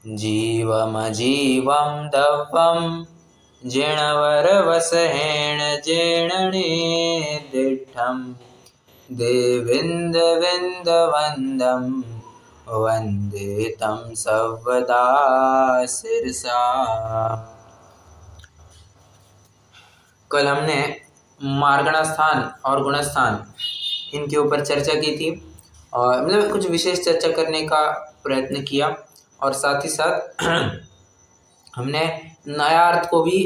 जीवमजीवं दव्वं जिणवरवसहेण जेणणे दिट्ठं देविन्दविन्दवन्दं वन्दे तं सर्वदा शिरसा। कल हमने मार्गणास्थान और गुणस्थान इनके ऊपर चर्चा की थी और मतलब कुछ विशेष चर्चा करने का प्रयत्न किया और साथ ही साथ हमने नयार्थ को भी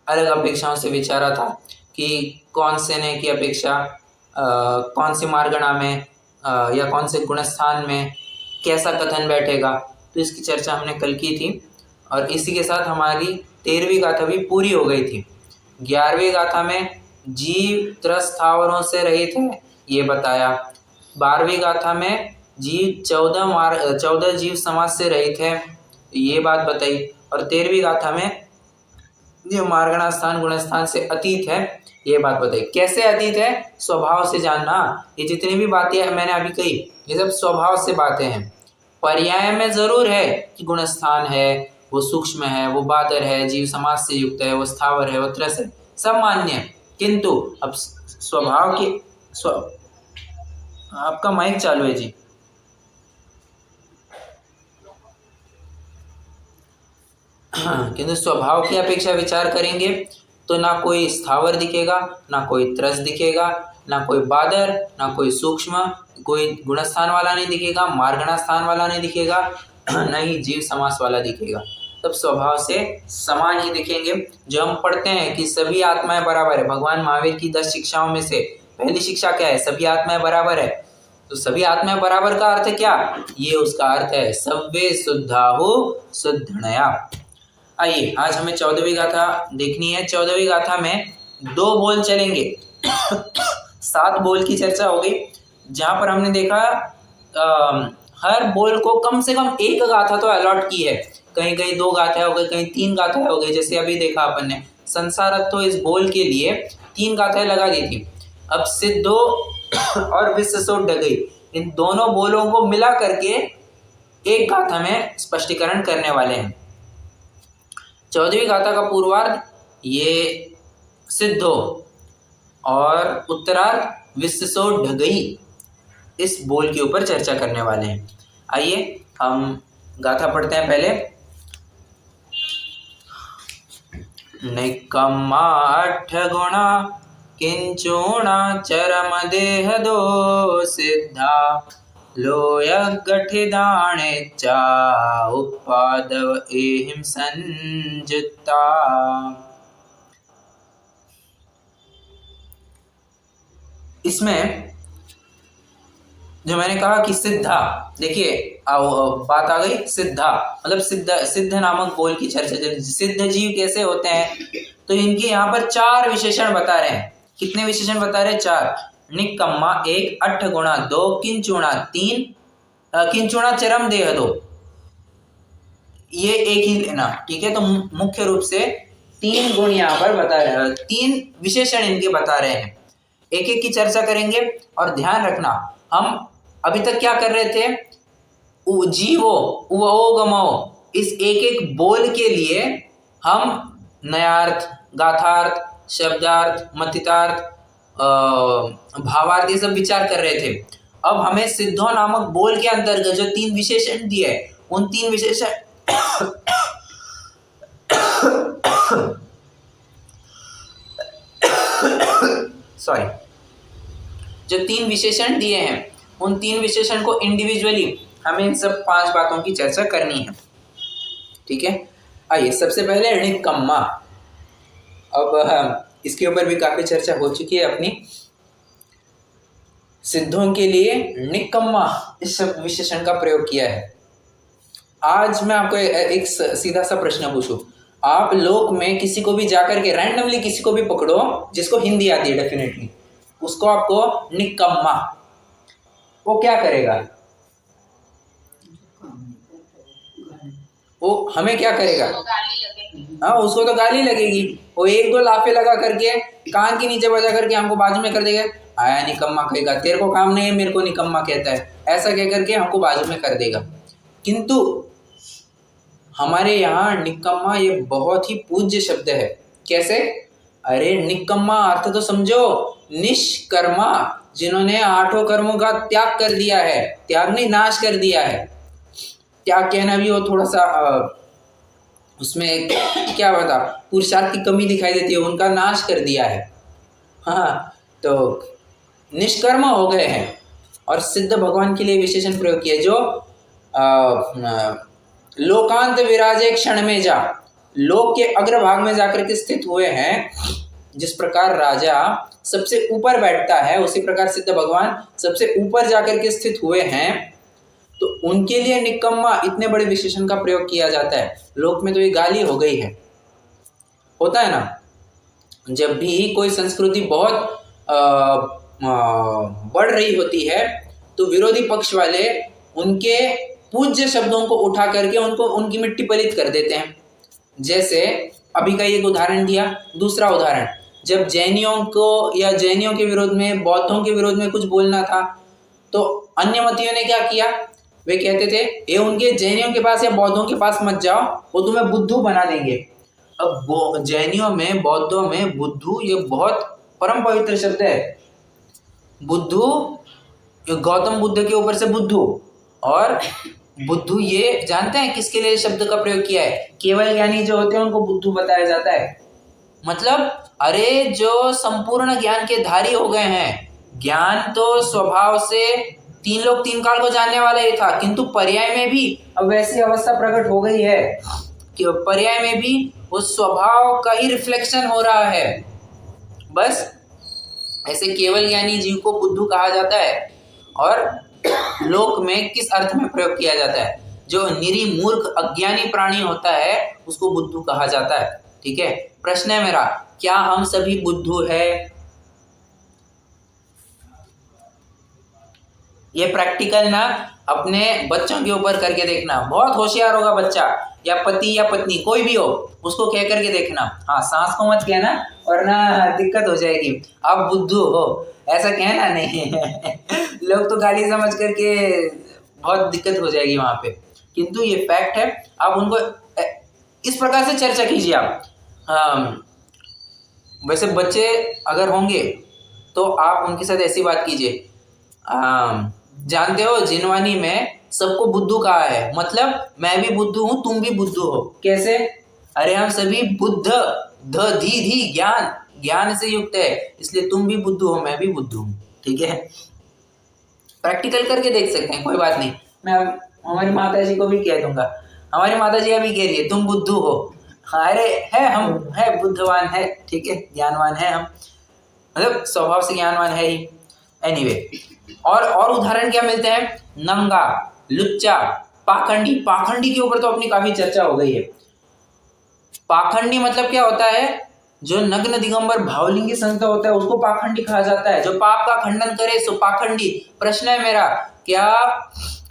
अलग अपेक्षाओं से विचारा था कि कौन से नय की अपेक्षा कौन सी मार्गणा में या कौन से गुणस्थान में कैसा कथन बैठेगा, तो इसकी चर्चा हमने कल की थी। और इसी के साथ हमारी 13वीं गाथा भी पूरी हो गई थी। 11वीं गाथा में जीव त्रस स्थावरों से रहित है ये बताया। 12वीं गाथा में जीव 14 जीव समाज से रहित है ये बात बताई। और 13वीं गाथा में जो मार्गणास्थान गुणस्थान से अतीत है ये बात बताई। कैसे अतीत है? स्वभाव से जानना। ये जितनी भी बातें मैंने अभी कही ये सब स्वभाव से बातें हैं। पर्याय में जरूर है कि गुणस्थान है वो सूक्ष्म है, वो बादर है, जीव समाज से युक्त है, वो स्थावर है, वो त्रस है, सब मान्य है। किंतु अब स्वभाव की आपका माइक चालू है जी। किंतु स्वभाव की अपेक्षा विचार करेंगे तो ना कोई स्थावर दिखेगा, ना कोई त्रस दिखेगा, ना कोई बादर, ना कोई सूक्ष्म, कोई गुणस्थान वाला नहीं दिखेगा, मार्गणा स्थान वाला नहीं दिखेगा, न ही जीव समास वाला दिखेगा। तब स्वभाव से समान ही दिखेंगे। जो हम पढ़ते हैं कि सभी आत्माएं बराबर है, भगवान महावीर की 10 शिक्षाओं में से पहली शिक्षा क्या है? सभी आत्माएं बराबर है। तो सभी आत्माएं बराबर का अर्थ क्या? ये उसका अर्थ है सव्वे शुद्धाहु शुद्धनया। आइए आज हमें 14वीं गाथा देखनी है। 14वीं गाथा में 2 बोल चलेंगे। 7 बोल की चर्चा हो गई, जहां पर हमने देखा हर बोल को कम से कम एक गाथा तो अलॉट की है। कहीं कहीं 2 गाथा हो गई, कहीं 3 गाथा हो गई। जैसे अभी देखा अपन ने संसारत्व तो इस बोल के लिए 3 गाथाएं लगा दी थी। अब सिद्धो और विश्वसो डगई इन दोनों बोलों को मिला करके एक गाथा में स्पष्टीकरण करने वाले हैं। 14वीं गाथा का पूर्वार्ध ये सिद्धो और उत्तरार्ध विश्वसो ढगई इस बोल के ऊपर चर्चा करने वाले हैं। आइए हम गाथा पढ़ते हैं पहले। निकम्मा 8 गुणा किंचुणा चरम देह दो सिद्धा लोयगठिदाणे चा उपादव एहिम संजुत्ता। इसमें जो मैंने कहा कि सिद्धा, देखिए बात आ गई सिद्धा मतलब सिद्ध नामक बोल की चर्चा। सिद्ध जीव कैसे होते हैं तो इनके यहाँ पर 4 विशेषण बता रहे हैं। कितने विशेषण बता रहे हैं? 4। निकम्मा 1, 8 गुणा 2, किंचुणा 3, किंचुणा चरम देह 2। ये एक ही लेना, ठीक है। तो मुख्य रूप से 3 गुण यहाँ पर बता रहे हैं, 3 विशेषण इनके बता रहे हैं। एक एक की चर्चा करेंगे और ध्यान रखना हम अभी तक क्या कर रहे थे? जीवो उवो गमो इस एक एक बोल के लिए हम नयार्थ, गाथार्थ, शब्दार्थ, मतितार्थ, भावार्थ ये सब विचार कर रहे थे। अब हमें सिद्धो नामक बोल के अंतर्गत जो 3 विशेषण दिए उन 3 विशेषण सॉरी जो 3 विशेषण दिए हैं उन 3 विशेषण को इंडिविजुअली हमें इन सब 5 बातों की चर्चा करनी है, ठीक है। आइए सबसे पहले निकम्मा। अब इसके ऊपर भी काफी चर्चा हो चुकी है अपनी। सिद्धों के लिए निकम्मा इस विशेषण का प्रयोग किया है। आज मैं आपको एक सीधा सा प्रश्न पूछूं, आप लोक में किसी को भी जाकर के रैंडमली किसी को भी पकड़ो जिसको हिंदी आती है डेफिनेटली, उसको आपको निकम्मा, वो क्या करेगा? वो हमें क्या करेगा? हाँ उसको तो गाली लगेगी। वो 1-2 लाफे लगा करके कान के नीचे बजा करके हमको बाजू में कर देगा, आया निकम्मा कहेगा, तेरे को काम नहीं है मेरे को निकम्मा कहता है, ऐसा कह करके हमको बाजू में कर देगा। किंतु हमारे यहाँ निकम्मा ये बहुत ही पूज्य शब्द है। कैसे? अरे निकम्मा अर्थ तो समझो, निष्कर्मा, जिन्होंने 8 कर्मों का त्याग कर दिया है, त्याग नहीं नाश कर दिया है। त्याग कहना भी वो थोड़ा सा उसमें क्या बता, पुरुषार्थ की कमी दिखाई देती है, उनका नाश कर दिया है। हाँ, तो निष्कर्म हो गए हैं। और सिद्ध भगवान के लिए विशेषण प्रयोग किया, जो लोकांत विराजे क्षण में जा, लोक के अग्रभाग में जाकर के स्थित हुए हैं। जिस प्रकार राजा सबसे ऊपर बैठता है, उसी प्रकार सिद्ध भगवान सबसे ऊपर जाकर के स्थित हुए हैं। तो उनके लिए निकम्मा इतने बड़े विशेषण का प्रयोग किया जाता है। लोक में तो ये गाली हो गई है, होता है ना। जब भी कोई संस्कृति बहुत बढ़ रही होती है तो विरोधी पक्ष वाले उनके पूज्य शब्दों को उठा करके उनको उनकी मिट्टी पलित कर देते हैं। जैसे अभी का एक उदाहरण दिया। दूसरा उदाहरण, जब जैनियों को या जैनियों के विरोध में, बौद्धों के विरोध में कुछ बोलना था तो अन्य मतियों ने क्या किया, वे कहते थे ये उनके जैनियों के पास या बौद्धों के पास मत जाओ, वो तुम्हें बुद्धू बना देंगे। अब जैनियों में, बौद्धों में बुद्धू ये बहुत परम पवित्र शब्द है। बुद्धू, गौतम बुद्ध के ऊपर से बुद्धू, और बुद्धू ये जानते हैं किसके लिए शब्द का प्रयोग किया है? केवल ज्ञानी जो होते हैं उनको बुद्धू बताया जाता है। मतलब अरे जो संपूर्ण ज्ञान के धारी हो गए हैं, ज्ञान तो स्वभाव से 3 लोक 3 काल को जानने वाला ही था, किंतु पर्याय में भी अब वैसी अवस्था प्रकट हो गई है कि पर्याय में भी उस स्वभाव का ही रिफ्लेक्शन हो रहा है। बस ऐसे केवल ज्ञानी जीव को बुद्धू कहा जाता है। और लोक में किस अर्थ में प्रयोग किया जाता है? जो निरी मूर्ख अज्ञानी प्राणी होता है उसको बुद्धू कहा जाता है। ठीक है, प्रश्न है मेरा, क्या हम सभी बुद्धू है? ये प्रैक्टिकल ना अपने बच्चों के ऊपर करके देखना। बहुत होशियार होगा बच्चा, या पति या पत्नी कोई भी हो, उसको कह करके देखना। हाँ, सांस को मत कहना वरना दिक्कत हो जाएगी, आप बुद्धू हो ऐसा कहना नहीं। लोग तो गाली समझ करके बहुत दिक्कत हो जाएगी वहां पे, किंतु ये फैक्ट है। आप उनको इस प्रकार से चर्चा कीजिए आप। वैसे बच्चे अगर होंगे तो आप उनके साथ ऐसी बात कीजिए, जानते हो जिनवानी में सबको बुद्धू कहा है, मतलब मैं भी बुद्धू हूँ, तुम भी बुद्धू हो। कैसे? अरे हम सभी बुद्ध, ध धी धी ज्ञान, ज्ञान से युक्त है, इसलिए तुम भी बुद्धू हो, मैं भी बुद्धू हूँ। ठीक है, प्रैक्टिकल करके देख सकते हैं, कोई बात नहीं। मैं हमारी माता जी को भी कह दूंगा, हमारी माता जी अभी कह रही है तुम बुद्धू हो। अरे है, हम है बुद्धवान है, ठीक है, ज्ञानवान है हम, मतलब स्वभाव से ज्ञानवान है ही। एनीवे, और उदाहरण क्या मिलते हैं? नंगा, लुच्चा, पाखंडी। पाखंडी के ऊपर तो अपनी काफी चर्चा हो गई है। पाखंडी मतलब क्या होता है? जो नग्न दिगंबर भावलिंगी संत होता है उसको पाखंडी कहा जाता है। जो पाप का खंडन करे सो पाखंडी। प्रश्न है मेरा, क्या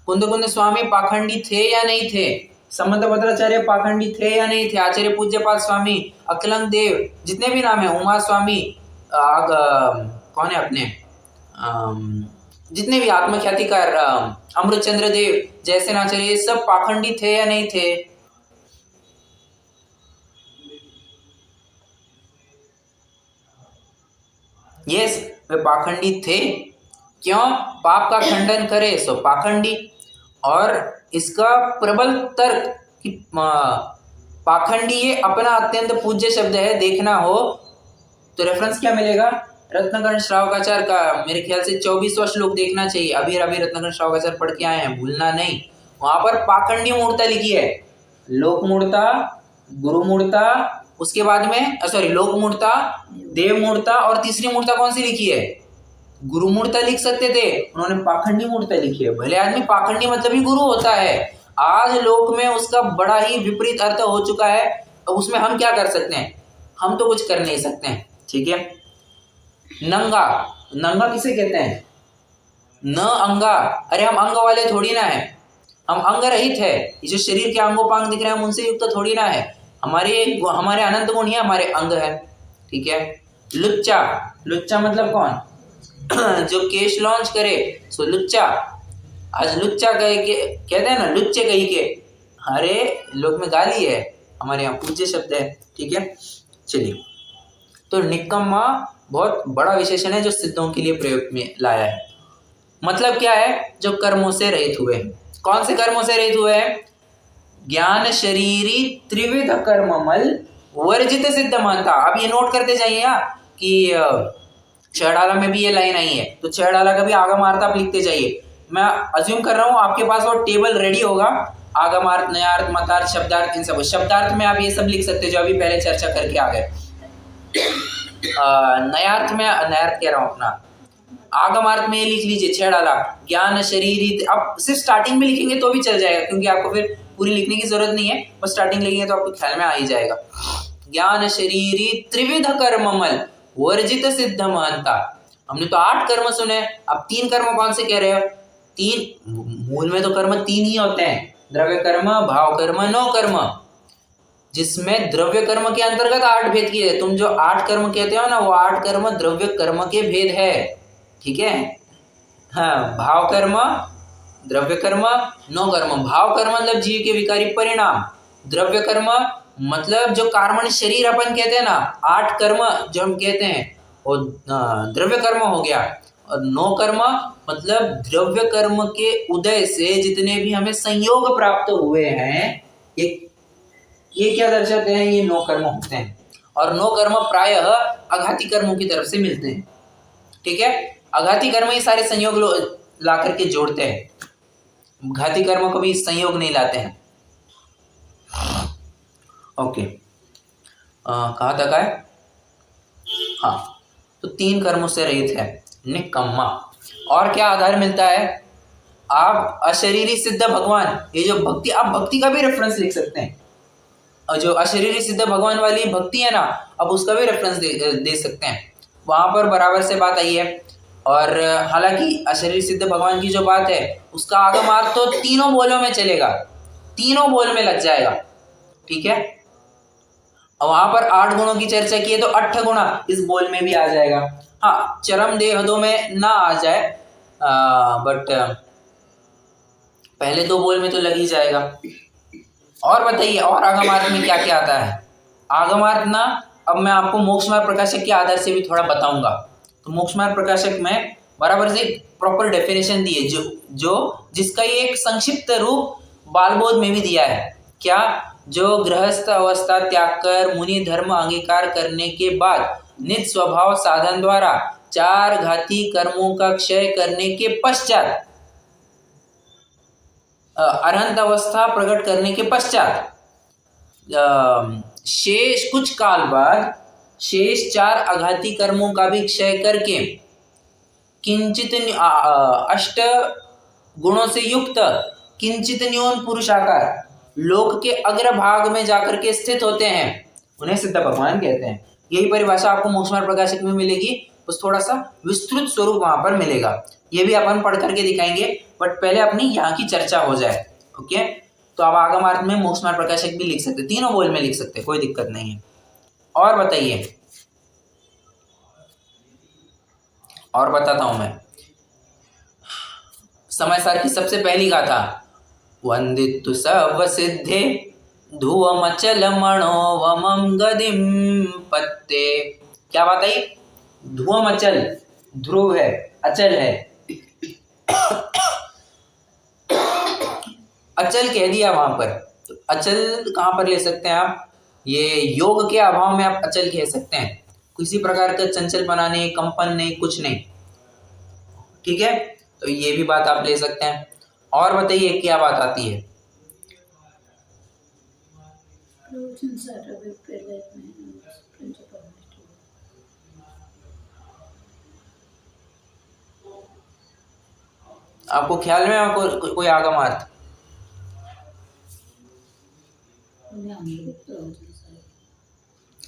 कुंद कुंद स्वामी पाखंडी थे या नहीं थे? समंत भद्राचार्य पाखंडी थे या नहीं थे? आचार्य पूज्यपाद स्वामी, अकलंग देव, जितने भी नाम है, उमा स्वामी, कौन है अपने, जितने भी आत्मख्यातिकार, अमृतचंद्र देव, जैसे आचार्य, ये सब पाखंडी थे या नहीं थे? यस, वे पाखंडी थे। क्यों? पाप का खंडन करे सो पाखंडी। और इसका प्रबल तर्क कि पाखंडी ये अपना अत्यंत पूज्य शब्द है, देखना हो तो रेफरेंस क्या मिलेगा? रत्नकर्ण श्रावकाचार्य का मेरे ख्याल से 24वां श्लोक देखना चाहिए। अभी रत्नकर्ण श्रावकाचार्य पढ़ के आए हैं, भूलना नहीं। वहां पर पाखंडी मूर्ता लिखी है, लोक मूर्ता, गुरु मूर्ता, उसके बाद में लोक मूर्ता, देव मूर्ता, और तीसरी मूर्ता कौन सी लिखी है? गुरु मूर्ता लिख सकते थे, उन्होंने पाखंडी मूर्ता लिखी है। भले आदमी पाखंडी मतलब ही गुरु होता है, आज लोक में उसका बड़ा ही विपरीत अर्थ हो चुका है। अब उसमें हम क्या कर सकते हैं? हम तो कुछ कर नहीं सकते हैं। ठीक है, नंगा, नंगा किसे कहते हैं? न अंगा। अरे हम अंग वाले थोड़ी ना है, हम अंग रहित है। ये जो शरीर के अंगोपांग दिख रहे हैं हम उनसे युक्त थोड़ी ना है। हमारे अनंत गुण ही हमारे अंग है। ठीक है, लुच्चा, लुच्चा मतलब कौन? जो केश लॉन्च करे सो लुच्चा। आज लुच्चा कह के कहते हैं ना, लुच्चे कही के, अरे लोक में गाली है, हमारे यहाँ पूज्य शब्द है। ठीक है, चलिए। तो निकम्मा बहुत बड़ा विशेषण है जो सिद्धों के लिए प्रयोग में लाया है। मतलब क्या है? जो कर्मों से रहित हुए हैं। कौन से कर्मों से रहित हुए हैं? ज्ञान शरीरी त्रिविध कर्ममल वर्जित सिद्ध मानता। आप ये नोट करते जाइए कि छहडाला में भी ये लाइन आई है, तो छहडाला का भी आगमार्थ आप लिखते जाइए। मैं अज्यूम कर रहा हूँ आपके पास वो टेबल रेडी होगा, आगमार्थ, नयार्थ, मतार्थ, शब्दार्थ, इन सब। शब्दार्थ में आप ये सब लिख सकते हो जो अभी पहले चर्चा करके आ गए। नयार्थ में, नयार्थ कह रहा हूँ अपना, आगमार्थ में ये लिख लीजिए छहडाला ज्ञान शरीरी। अब सिर्फ स्टार्टिंग में लिखेंगे तो भी चल जाएगा, क्योंकि आपको फिर पूरी लिखने की जरूरत नहीं है, बस स्टार्टिंग लिखेंगे तो आपको ख्याल में आ ही जाएगा। ज्ञान शरीरी त्रिविध कर्ममल वर्जित सिद्ध मानता। हमने तो 8 कर्म सुने, अब 3 कर्म कौन से कह रहे हो? 3, मूल में तो कर्म 3 ही होते हैं, द्रव्य कर्म, भाव कर्म, नौ कर्म, जिसमें द्रव्य कर्म के अंतर्गत 8 भेद किए। तुम जो 8 कर्म कहते हो ना, वो 8 कर्म द्रव्य कर्म के भेद है। ठीक है, हाँ, भाव कर्म, द्रव्य कर्म, नौ कर्म। भाव कर्म मतलब जीव के विकारी परिणाम, द्रव्य कर्म मतलब जो कार्बन शरीर अपन कहते हैं ना, 8 कर्म जो हम कहते हैं वो द्रव्य कर्म हो गया। और 9 कर्म मतलब द्रव्य कर्म के उदय से जितने भी हमें संयोग प्राप्त हुए हैं, ये क्या दर्शाते हैं? ये 9 कर्म होते हैं। और 9 कर्म प्रायः अघाती कर्मों की तरफ से मिलते हैं। ठीक है, अघाती कर्म ही सारे संयोग ला करके जोड़ते हैं, घाती कर्म कभी संयोग नहीं लाते हैं। ओके, कहाँ तक है? हाँ, तो 3 कर्मों से रहित है निकम्मा। और क्या आधार मिलता है? आप अशरीरी सिद्ध भगवान, ये जो भक्ति, आप भक्ति का भी रेफरेंस लिख सकते हैं। और जो अशरीरी सिद्ध भगवान वाली भक्ति है ना, अब उसका भी रेफरेंस दे सकते हैं, वहां पर बराबर से बात आई है। और हालांकि अशरीरी सिद्ध भगवान की जो बात है उसका आगमार्थ तो तीनों बोलों में चलेगा, तीनों बोल में लग जाएगा। ठीक है, और वहां पर 8 गुणों की चर्चा की है तो 8 गुणा इस बोल में भी आ जाएगा। हाँ, चरम देहदों में ना आ जाए, बट पहले 2 बोल में तो लग ही जाएगा। और बताइए, और आगमार्थ में क्या क्या आता है? आगमार्थ ना, अब मैं आपको मोक्ष मार्ग प्रकाशक के आधार से भी थोड़ा बताऊंगा। तो मोक्ष मार्ग प्रकाशक में बराबर से प्रॉपर डेफिनेशन दी है, जो जिसका ये एक संक्षिप्त रूप बालबोध में भी दिया है। क्या? जो गृहस्थ अवस्था त्याग कर मुनि धर्म अंगीकार करने के बाद निज स्वभाव साधन द्वारा 4 घाती कर्मों का क्षय करने के पश्चात, अरहंत अवस्था प्रकट करने के पश्चात, शेष कुछ काल बाद शेष 4 अघाती कर्मों का भी क्षय करके किंचित 8 गुणों से युक्त किंचित न्यून पुरुषाकार लोक के अग्रभाग में जाकर के स्थित होते हैं, उन्हें सिद्ध भगवान कहते हैं। यही परिभाषा आपको मोक्ष मार्ग प्रकाशक में मिलेगी, बस थोड़ा सा विस्तृत स्वरूप वहां पर मिलेगा। ये भी अपन पढ़ करके दिखाएंगे, बट पहले अपनी यहाँ की चर्चा हो जाए। ओके, तो आप आगमार्थ में मोक्ष मार्ग प्रकाशक भी लिख सकते, तीनों बोल में लिख सकते, कोई दिक्कत नहीं है। और बताइए, और बताता हूं मैं। समय सार की सबसे पहली गाथा, वंदितु सर्व सिद्धे ध्रुवमचल मनोवमं गदिम पत्ते। क्या बात आई? ध्रुवमचल, ध्रुव है, अचल है, अचल कह दिया वहां पर। तो अचल कहां पर ले सकते हैं आप? ये योग के अभाव में आप अचल कह सकते हैं, किसी प्रकार का चंचल बनाने, कंपन नहीं, कुछ नहीं। ठीक है, तो ये भी बात आप ले सकते हैं। और बताइए क्या बात आती है? आपको ख्याल में आपको कोई आगमार्थ?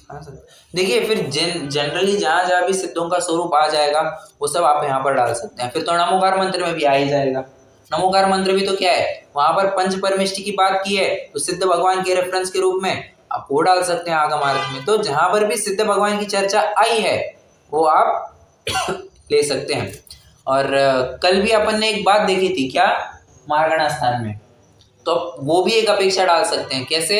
हाँ सर, देखिए फिर जनरली जहां जहां भी सिद्धों का स्वरूप आ जाएगा वो सब आप यहाँ पर डाल सकते हैं। फिर तो नमोकार मंत्र में भी आ ही जाएगा। नमोकार मंत्र भी तो क्या है, वहां पर पंच परमेष्टि की बात की है, तो सिद्ध भगवान के रेफरेंस के रूप में आप वो डाल सकते हैं आगमार्थ में। तो जहां पर भी सिद्ध भगवान की चर्चा आई है वो आप ले सकते हैं। और कल भी अपन ने एक बात देखी थी, क्या? मार्गणा स्थान में तो वो भी एक अपेक्षा डाल सकते हैं। कैसे?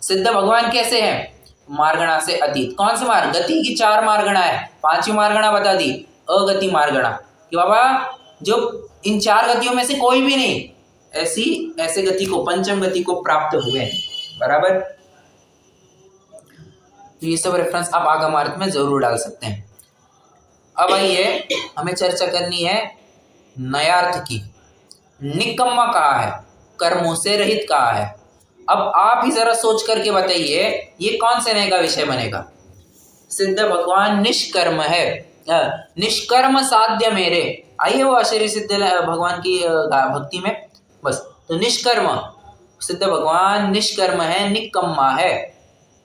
सिद्ध भगवान कैसे हैं? मार्गणा से अतीत। कौन से मार्ग? गति की 4 मार्गणा है, 5वीं मार्गणा बता दी अगति मार्गणा, कि बाबा जो इन 4 गतियों में से कोई भी नहीं ऐसे गति को, पंचम गति को प्राप्त हुए हैं। बराबर। तो ये सब रेफरेंस आप आगम अर्थ में जरूर डाल सकते हैं। अब आइए हमें चर्चा करनी है नयार्थ की। निकम्मा कहा है, कर्मों से रहित कहा है। अब आप ही जरा सोच करके बताइए ये कौन से नय का विषय बनेगा? सिद्ध भगवान निष्कर्म है, निष्कर्म साध्य मेरे। आइए वो आश्चर्य सिद्ध भगवान की भक्ति में बस। तो निष्कर्म, सिद्ध भगवान निष्कर्म है, निकम्मा है,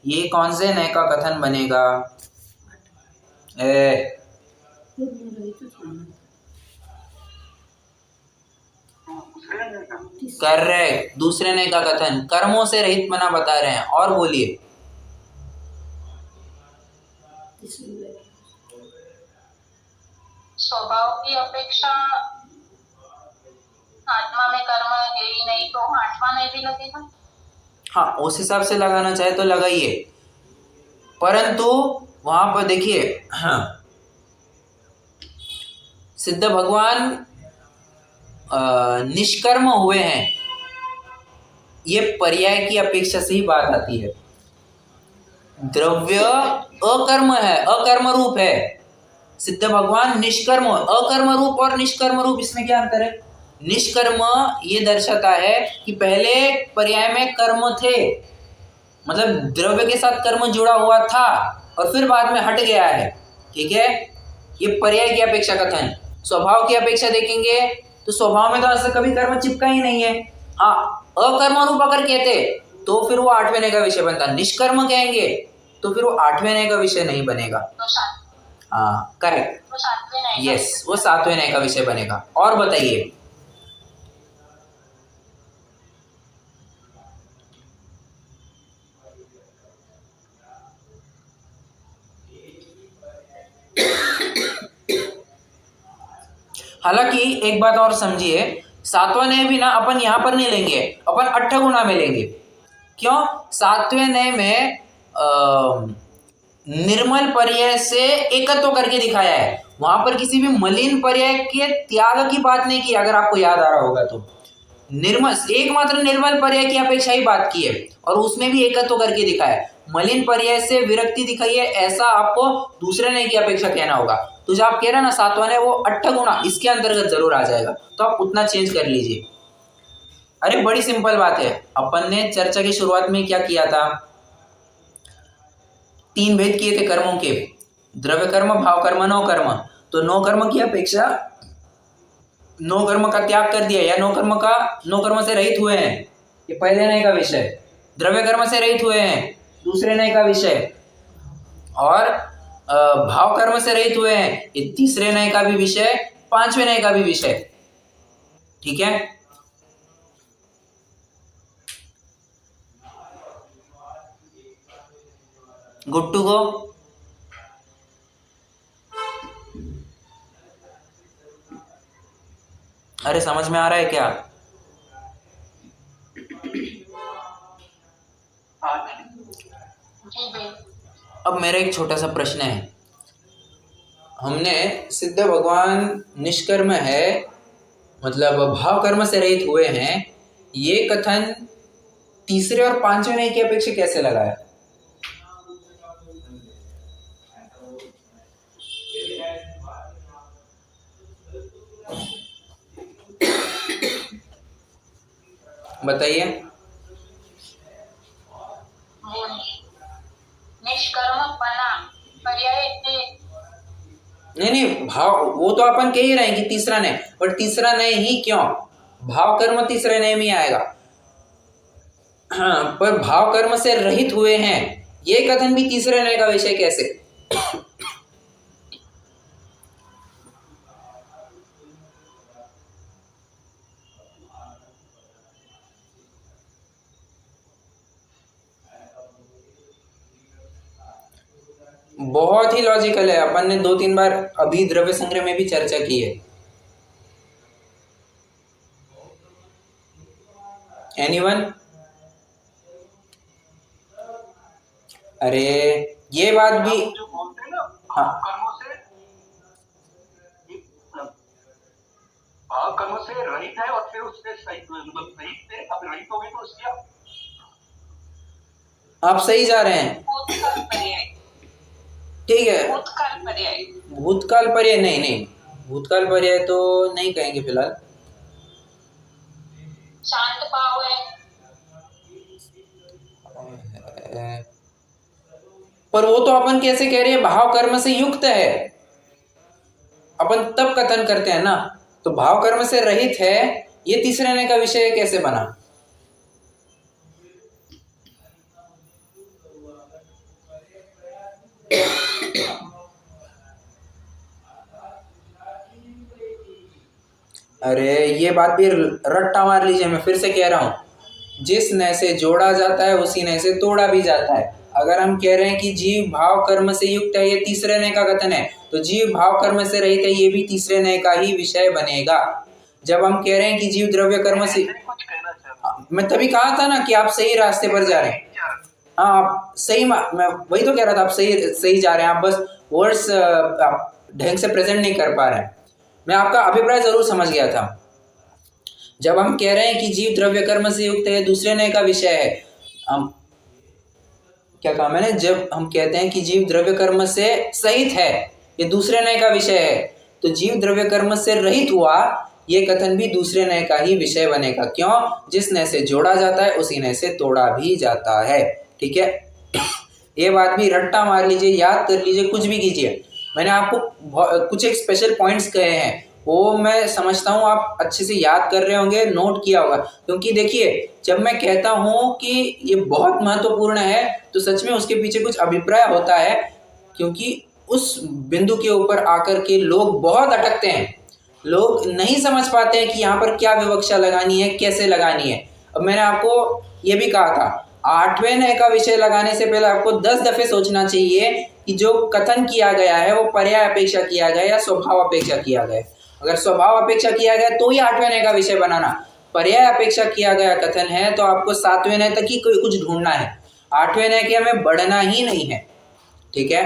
ये कौन से नय का कथन बनेगा? करेक्ट, दूसरे नय का कथन, कर्मों से रहित मना बता रहे हैं। और बोलिए। स्वभाव की अपेक्षा आत्मा में कर्म है ही नहीं, तो आठवां नहीं भी लगेगा। हाँ, उस हिसाब से लगाना चाहे तो लगाइए, परंतु वहां पर देखिए, हाँ, सिद्ध भगवान निष्कर्म हुए हैं, ये पर्याय की अपेक्षा से ही बात आती है। द्रव्य अकर्म है, अकर्म रूप है, सिद्ध भगवान निष्कर्म, अकर्म रूप और निष्कर्म रूप, इसमें क्या अंतर है? निष्कर्म ये दर्शाता है कि पहले पर्याय में कर्म थे, मतलब द्रव्य के साथ कर्म जुड़ा हुआ था और फिर बाद में हट गया है। ठीक है, ये पर्याय की अपेक्षा कथन। स्वभाव की अपेक्षा देखेंगे तो स्वभाव में तो ऐसा कभी कर्म चिपका ही नहीं है। हाँ, अकर्म रूप अगर कहते तो फिर वो 8वें नय का विषय बनता। निष्कर्म कहेंगे तो फिर वो 8वें नय का विषय नहीं बनेगा। हाँ करेक्ट, यस, वो 7वें नय का विषय बनेगा। और बताइए। हालांकि एक बात और समझिए, 7वां नय भी ना अपन यहाँ पर नहीं लेंगे, अपन 8 गुना में लेंगे। क्यों? 7वें नय में निर्मल पर्याय से एकत्व करके दिखाया है, वहां पर किसी भी मलिन पर्याय के त्याग की बात नहीं की, अगर आपको याद आ रहा होगा तो। निर्मल, एकमात्र निर्मल पर्याय की अपेक्षा ही बात की है और उसमें भी एकत्व करके दिखाया है। मलिन पर्याय से विरक्ति दिखाई है, ऐसा आपको दूसरे नय की अपेक्षा कहना होगा। तो जो आप कह रहे हैं ना 7वां नय, वो 8 गुना इसके अंतर्गत जरूर आ जाएगा, तो आप उतना चेंज कर लीजिए। अरे बड़ी सिंपल बात है, अपन ने चर्चा की शुरुआत में क्या किया था? 3 भेद किए थे कर्मों के, द्रव्य कर्म, भाव कर्म, नौ कर्म। तो नौ कर्म की अपेक्षा नौ कर्म का त्याग कर दिया, या नौ कर्म से रहित हुए हैं, ये पहले नय का विषय। द्रव्य कर्म से रहित हुए हैं, दूसरे नय का विषय। और भाव कर्म से रहित हुए हैं, ये तीसरे नय का भी विषय, 5वें नय का भी विषय। ठीक है, गुड टू गो। अरे समझ में आ रहा है क्या? अब मेरा एक छोटा सा प्रश्न है, हमने सिद्ध भगवान निष्कर्म है, मतलब भाव कर्म से रहित हुए हैं, ये कथन तीसरे और 5वें नय की अपेक्षा कैसे लगाया? बताइए। निष्कर्मपना पर्याय नहीं, भाव वो तो अपन कह ही रहे हैं कि तीसरा नय, पर तीसरा नय ही क्यों? भाव कर्म तीसरे नय में आएगा। हाँ, पर भाव कर्म से रहित हुए हैं, ये कथन भी तीसरे नय का विषय कैसे? बहुत ही लॉजिकल है, अपन ने 2-3 बार अभी द्रव्य संग्रह में भी चर्चा की है। एनीवन? अरे ये बात भी, आप जो बोलते हैं ना हाँ कर्मों से, ये भाव कर्मों से रहित है और फिर उससे सहित, मतलब सहित से अब रहित हो गई तो उसकी आप सही जा रहे हैं, भूतकाल पर्याय, ठीक है। भूतकाल पर्याय। भूतकाल पर्याय नहीं, नहीं भूतकाल पर्याय तो नहीं कहेंगे फिलहाल। शांत भाव है, पर वो तो अपन कैसे कह रहे हैं, भाव कर्म से युक्त है, अपन तब कथन करते हैं ना, तो भाव कर्म से रहित है, ये तीसरे ने का विषय कैसे बना? अरे ये बात भी रट्टा मार लीजिए, मैं फिर से कह रहा हूं, जिस नय से जोड़ा जाता है उसी नय से तोड़ा भी जाता है। अगर हम कह रहे हैं कि जीव भाव कर्म से युक्त है, ये तीसरे नय का कथन है, तो जीव भाव कर्म से रहित है, ये भी तीसरे नय का ही विषय बनेगा। जब हम कह रहे हैं कि जीव द्रव्य कर्म से, कुछ कहना चाहता मैं तभी कहा था ना कि आप सही रास्ते पर जा रहे हैं। हाँ आप सही, मैं वही तो कह रहा था, आप सही जा रहे हैं, आप बस वर्ड्स ढंग से प्रेजेंट नहीं कर पा रहे हैं। मैं आपका अभिप्राय जरूर समझ गया था। जब हम कह रहे हैं कि जीव द्रव्य कर्म से युक्त है, दूसरे नय का विषय है, हम क्या कहा मैंने, जब हम कहते हैं कि जीव द्रव्य कर्म से सहित है, ये दूसरे नय का विषय है, तो जीव द्रव्य कर्म से रहित हुआ, ये कथन भी दूसरे नय का ही विषय बनेगा। क्यों? जिस नय से जोड़ा जाता है उसी नय से तोड़ा भी जाता है। ठीक है, ये बात भी रट्टा मार लीजिए, याद कर लीजिए, कुछ भी कीजिए। मैंने आपको कुछ एक स्पेशल पॉइंट्स कहे हैं, वो मैं समझता हूँ आप अच्छे से याद कर रहे होंगे, नोट किया होगा। क्योंकि देखिए, जब मैं कहता हूँ कि ये बहुत महत्वपूर्ण है, तो सच में उसके पीछे कुछ अभिप्राय होता है, क्योंकि उस बिंदु के ऊपर आकर के लोग बहुत अटकते हैं, लोग नहीं समझ पाते हैं कि यहाँ पर क्या विवक्षा लगानी है, कैसे लगानी है। अब मैंने आपको ये भी कहा था, 8वें नय का विषय लगाने से पहले आपको 10 दफे सोचना चाहिए कि जो कथन किया गया है वो पर्याय अपेक्षा किया गया या स्वभाव अपेक्षा किया गया। अगर स्वभाव अपेक्षा किया गया तो ही 8वें नय का विषय बनाना, पर्याय अपेक्षा किया गया कथन है तो आपको 7वें नय तक ही कुछ ढूंढना है, 8वें नय के हमें बढ़ना ही नहीं है। ठीक है,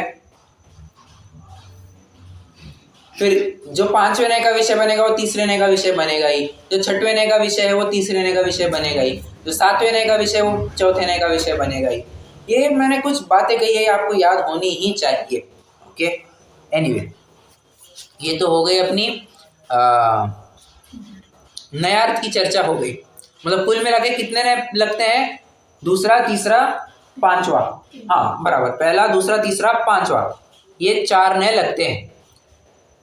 फिर जो 5वें नय का विषय बनेगा वो तीसरे नय का विषय बनेगा ही, जो 6वें नय का विषय है वो तीसरे नय का विषय बनेगा ही, जो 7वें नय का विषय वो चौथे नय का विषय बनेगा ही। ये मैंने कुछ बातें कही है, आपको याद होनी ही चाहिए। ओके, एनीवे, ये तो हो गई अपनी नयार्थ की चर्चा हो गई। मतलब कुल मिला के कितने नय लगते हैं? दूसरा, तीसरा, पांचवा, हाँ बराबर, पहला, दूसरा, तीसरा, पांचवा, ये 4 नय लगते हैं।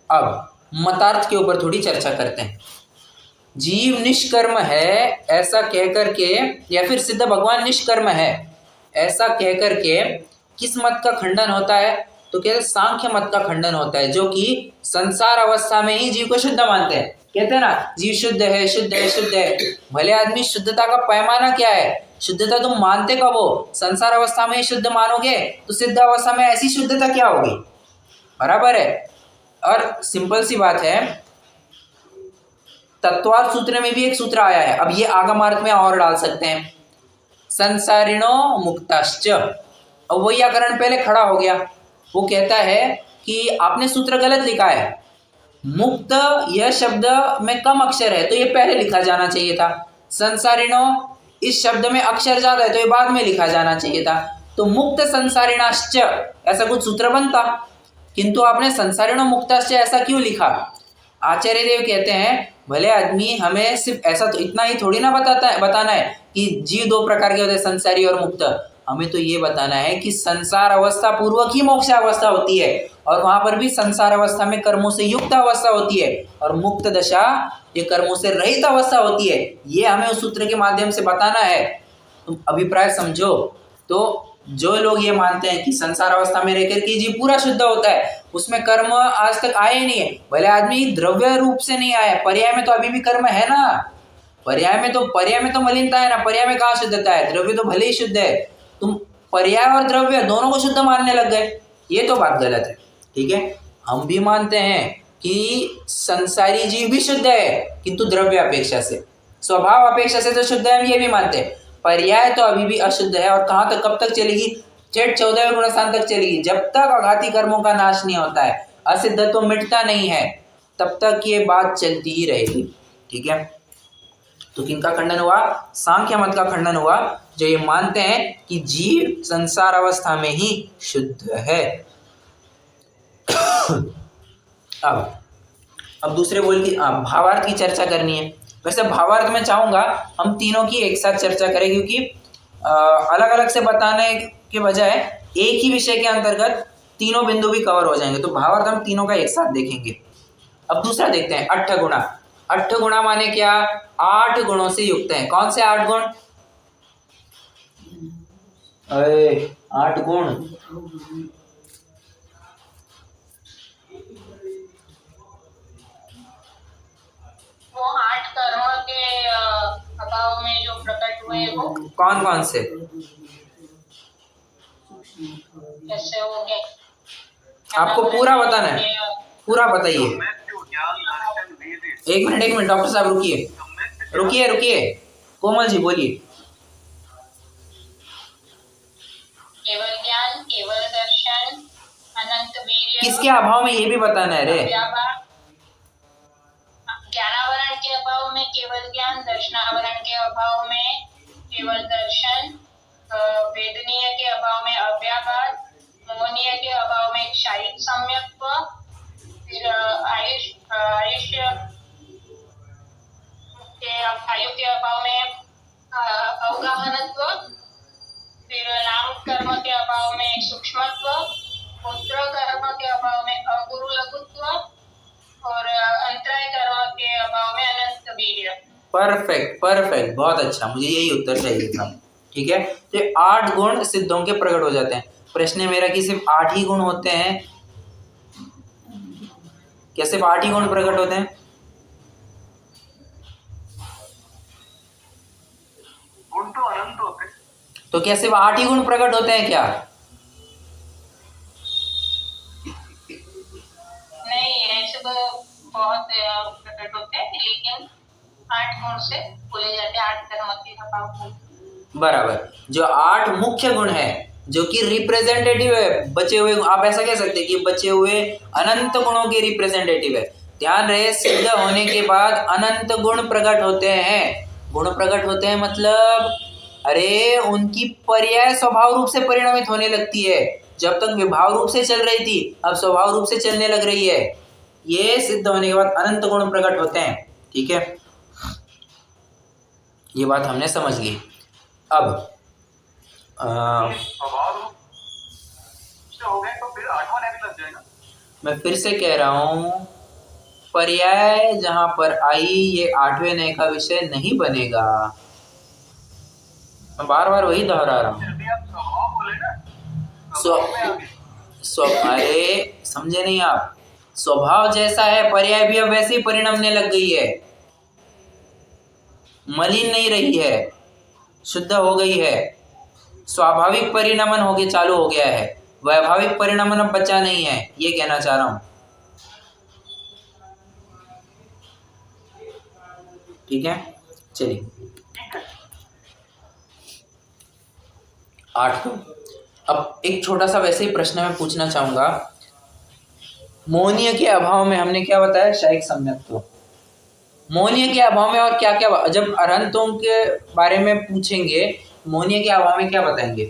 अब मतार्थ के ऊपर थोड़ी चर्चा करते हैं। जीव निष्कर्म है ऐसा कहकर के, या फिर सिद्ध भगवान निष्कर्म है ऐसा कहकर के किस मत का खंडन होता है? तो कहते सांख्य मत का खंडन होता है, जो कि संसार अवस्था में ही जीव को शुद्ध मानते हैं। कहते हैं ना, जीव शुद्ध है, शुद्ध है, शुद्ध है। भले आदमी, शुद्धता का पैमाना क्या है? शुद्धता तुम मानते कब हो? संसार अवस्था में ही शुद्ध मानोगे तो सिद्ध अवस्था में ऐसी शुद्धता क्या होगी? बराबर है। और सिंपल सी बात है, तत्वार्थ सूत्र में भी एक सूत्र आया है, अब ये आगमार्थ में और डाल सकते हैं, संसारिणो मुक्ताश्च। अब वो व्याकरण पहले खड़ा हो गया, वो कहता है कि आपने सूत्र गलत लिखा है, मुक्त यह शब्द में कम अक्षर है तो ये पहले लिखा जाना चाहिए था, संसारिणो इस शब्द में अक्षर ज्यादा है तो ये बाद में लिखा जाना चाहिए था, तो मुक्त संसारिणाश्च ऐसा कुछ सूत्र बनता, किंतु आपने संसारिणो मुक्ताश्च ऐसा क्यों लिखा? आचार्य देव कहते हैं, भले आदमी, हमें सिर्फ ऐसा तो इतना ही थोड़ी ना बताना है कि जीव 2 प्रकार के होते हैं, संसारी और मुक्त। हमें तो ये बताना है कि संसार अवस्था पूर्वक ही मोक्ष अवस्था होती है, और वहां पर भी संसार अवस्था में कर्मों से युक्त अवस्था होती है, और मुक्त दशा ये कर्मों से रहित अवस्था होती है। ये हमें उस सूत्र के माध्यम से बताना है। तुम अभिप्राय समझो। तो जो लोग ये मानते हैं कि संसार अवस्था में रहकर के जीव पूरा शुद्ध होता है, उसमें कर्म आज तक आए नहीं है, भले आदमी द्रव्य रूप से नहीं आया, पर्याय में तो अभी भी कर्म है ना, पर्याय में तो मलिनता है ना, पर्याय में कहाँ शुद्धता है? द्रव्य तो भले ही शुद्ध है, तुम पर्याय और द्रव्य दोनों को शुद्ध मानने लग गए, ये तो बात गलत है। ठीक है, हम भी मानते हैं कि संसारी जीव भी शुद्ध है, किंतु द्रव्य अपेक्षा से, स्वभाव अपेक्षा से तो शुद्ध है, हम ये भी मानते हैं। पर्याय तो अभी भी अशुद्ध है, और कहाँ तक, कब तक चलेगी? ठेठ 14वें गुणस्थान तक चलेगी, जब तक आघाती कर्मों का नाश नहीं होता है, असिद्धत्व मिटता नहीं है, तब तक ये बात चलती ही रहेगी। ठीक है, तो किनका खंडन हुआ? सांख्य मत का खंडन हुआ, जो ये मानते हैं कि जीव संसार अवस्था में ही शुद्ध है। अब दूसरे बोल की भावार्थ की चर्चा करनी है। वैसे भावार्थ में चाहूंगा हम तीनों की एक साथ चर्चा करें, क्योंकि अलग अलग से बताने के बजाय एक ही विषय के अंतर्गत तीनों बिंदु भी कवर हो जाएंगे, तो भावार्थ हम तीनों का एक साथ देखेंगे। अब दूसरा देखते हैं, अट्ठ गुणा। अट्ठ गुणा माने क्या? 8 गुणों से युक्त है। कौन से 8 गुण? 8 गुण। वो 8 कर्म के अभाव में जो प्रकट हुए वो कौन कौन से? कैसे हो गए? आपको पूरा बताना है, पूरा बताइए। एक मिनट डॉक्टर साहब रुकिए। कोमल जी बोलिए। केवल ज्ञान, केवल दर्शन, अनंत वीर्य। किसके अभाव में ये भी बताना है रे? ज्ञानावरण के अभाव में केवल ज्ञान, दर्शनावरण के अभाव में केवल दर्शन, वेदनीय के अभाव में अव्याभास, मोहनीय के अभाव में शारीरिक सम्यक्त्व, फिर आयु के अभाव में अवगाहनत्व, फिर नाम कर्म के अभाव में सूक्ष्मत्व, पुत्र कर्म के अभाव में अगुरु लघुत्व, और अंतराय कर्म के अभाव में अनंत वीर्य। परफेक्ट, बहुत अच्छा, मुझे यही उत्तर चाहिए था। ठीक है, तो 8 गुण सिद्धों के प्रकट हो जाते हैं। प्रश्न है मेरा कि सिर्फ 8 ही गुण होते हैं क्या? सिर्फ 8 ही गुण प्रकट होते हैं? गुण तो अनंत होते हैं। तो क्या सिर्फ 8 ही गुण प्रकट होते हैं क्या? नहीं, ऐसे तो बहुत प्रकट होते हैं, लेकिन 8 गुण से बोले जाते हैं, 8 कर्म के अभाव। बराबर, जो 8 मुख्य गुण है, जो कि रिप्रेजेंटेटिव है बचे हुए, आप ऐसा कह सकते हैं कि बचे हुए अनंत गुणों के रिप्रेजेंटेटिव है। ध्यान रहे, सिद्ध होने के बाद अनंत गुण प्रकट होते हैं। गुण प्रकट होते हैं मतलब, अरे उनकी पर्याय स्वभाव रूप से परिणमित होने लगती है। जब तक विभाव रूप से चल रही थी, अब स्वभाव रूप से चलने लग रही है। ये सिद्ध होने के बाद अनंत गुण प्रकट होते हैं। ठीक है, ये बात हमने समझ ली। अब स्वभाव रूप से हो गए तो फिर 8वां भी लग जाएगा। मैं फिर से कह रहा हूं, पर्याय जहां पर आई, ये 8वें नय का विषय नहीं बनेगा। मैं बार बार वही दोहरा रहा हूँ। स्वभाव बोले ना, अरे समझे नहीं आप? स्वभाव जैसा है, पर्याय भी अब वैसे ही परिणमने लग गई है, मलिन नहीं रही है, शुद्ध हो गई है, स्वाभाविक परिणमन हो गया, चालू हो गया है। वैभाविक परिणमन अब बचा नहीं है, ये कहना चाह रहा हूं। ठीक है, चलिए 8 को। अब एक छोटा सा वैसे ही प्रश्न मैं पूछना चाहूंगा। मोहनीय के अभाव में हमने क्या बताया? शायिक सम्यक्त्व। मोहनीय के अभाव में और क्या क्या, जब अरहंतों के बारे में पूछेंगे, मोहनीय के अभाव में क्या बताएंगे?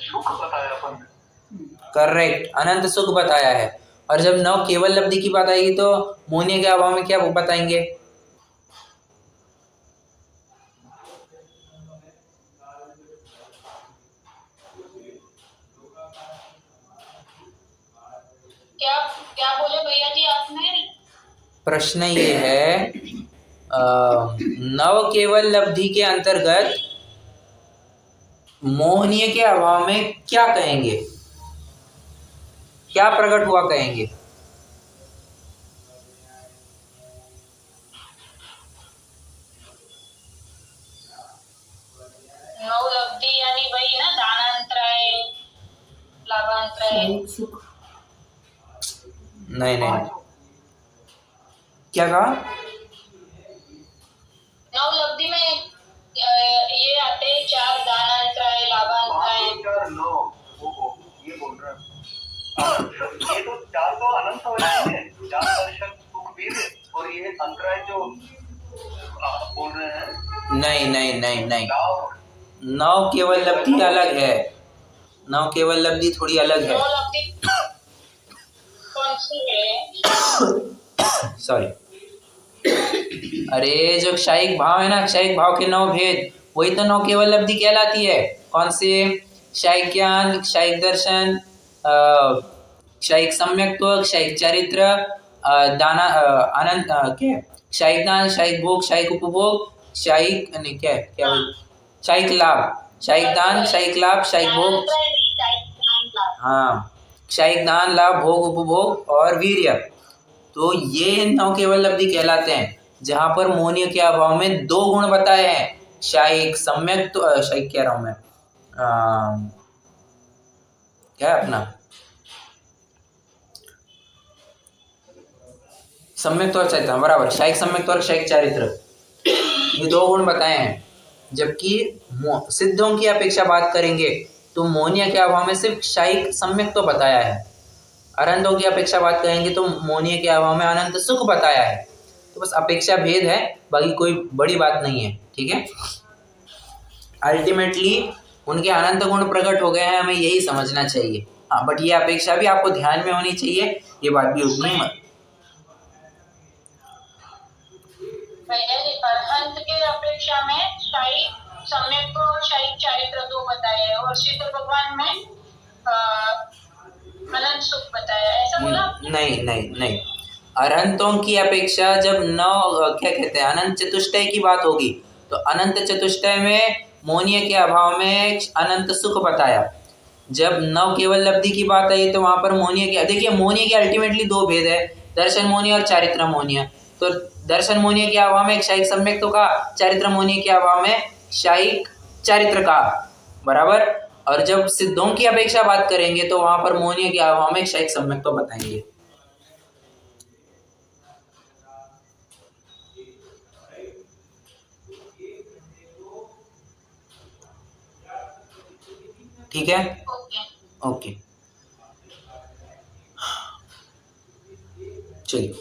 सुख बताया अपन। करेक्ट, अनंत सुख बताया है। और जब नव केवल लब्धि की बात आएगी तो मोहनीय के अभाव में क्या बताएंगे? क्या बोले भैया जी आपने? प्रश्न ये है, नव केवल लब्धि के अंतर्गत मोहनीय के अभाव में क्या कहेंगे? क्या प्रकट हुआ कहेंगे? नव लब्धि यानी वही ना, दानांतराय, लाभांतराय। नहीं, क्या कहा? नवलब्धि में ये आते हैं 4 दानांतराय, लाभांतराय। 4 9 वो ये बोल रहा है। ये तो 4 तो अनंत हो रहे हैं, 4 दर्शन सुख वीर्य, और ये अंतराय जो आप बोल रहे हैं। नहीं नहीं नहीं नहीं, 9 केवल लब्धि अलग है, 9 केवल लब्धि थोड़ी अलग है। नवलब्धि कौन सी है? सॉरी, अरे जो क्षयिक भाव है ना, क्षयिक भाव के 9 भेद, वही तो 9 केवल लब्धि कहलाती है। कौन से? क्षयिक ज्ञान, क्षयिक दर्शन, क्षयिक सम्यक्त्व, क्षयिक चरित्र, दाना, अनंत, क्या, क्षयिक दान, क्षयिक भोग, क्षयिक उपभोग, क्षयिक नहीं, क्या क्या क्षयिक लाभ, क्षयिक दान, क्षयिक लाभ, क्षयिक भोग, हाँ, क्षयिक दान, लाभ, भोग, उपभोग और वीर्य। तो ये 9 केवल लब्धि कहलाते हैं, जहां पर मोहनीय के अभाव में 2 गुण बताए हैं, क्षयिक सम्यक, तो क्षयिक कह रहा हूं मैं, क्या है अपना सम्यक और चरित्र, बराबर, क्षयिक सम्यक और क्षयिक चरित्र, ये 2 गुण बताए हैं। जबकि सिद्धों की अपेक्षा बात करेंगे तो मोहनीय के अभाव में सिर्फ क्षयिक सम्यक तो बताया है। अनंतों की अपेक्षा बात करेंगे तो मोहनीय के अभाव में अनंत सुख बताया है। तो बस अपेक्षा भेद है, बाकी कोई बड़ी बात नहीं है, ठीक है। अल्टीमेटली उनके अनंत गुण प्रकट हो गए हैं, हमें यही समझना चाहिए। हाँ, बट ये अपेक्षा भी आपको ध्यान में होनी चाहिए, ये बात भी उतनी मत। अरहंत के अपेक्षा में क्षयिक सम्यक और क्षयिक चरित्र 2 बताए हैं, और सिद्ध भगवान में अनंत सुख बताया है, ऐसा बोला? नहीं नहीं नहीं, अरहंतों की अपेक्षा जब 9 क्या कहते हैं अनंत चतुष्टय की बात होगी, तो अनंत चतुष्टय में मोहनीय के अभाव में अनंत सुख बताया। जब 9 केवल लब्धि की बात आई तो वहां पर मोहनीय के, देखिए मोहनीय के अल्टीमेटली 2 भेद है, दर्शन मोहनीय और चारित्र मोहनीय। तो दर्शन मोहनीय के अभाव में क्षयिक सम्यक तो का, चारित्र मोहनीय के अभाव में क्षयिक चारित्र का, बराबर। और जब सिद्धों की अपेक्षा बात करेंगे तो वहां पर मोहनीय के अभाव में क्षयिक सम्यक तो बताएंगे। ठीक है, ओके, चलिए।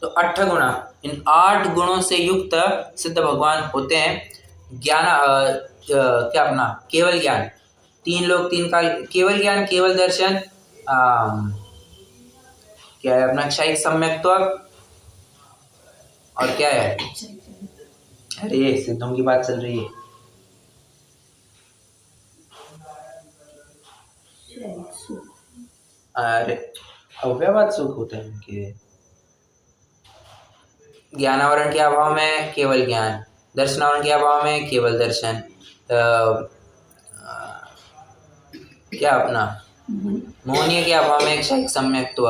तो 8 गुणा, इन 8 गुणों से युक्त सिद्ध भगवान होते हैं। ज्ञान क्या अपना केवल ज्ञान, 3 लोग 3 काल, केवल ज्ञान, केवल दर्शन, क्या है अपना क्षयिक सम्यक्त्व, और क्या है, अरे सिद्धों की बात चल रही है, अरे अव्ययवाद सुख होते हैं उनके। ज्ञानावरण के अभाव में केवल ज्ञान, दर्शनावरण के अभाव में केवल दर्शन, क्या अपना मोहनीय के अभाव में क्षयिक सम्यक्त्व,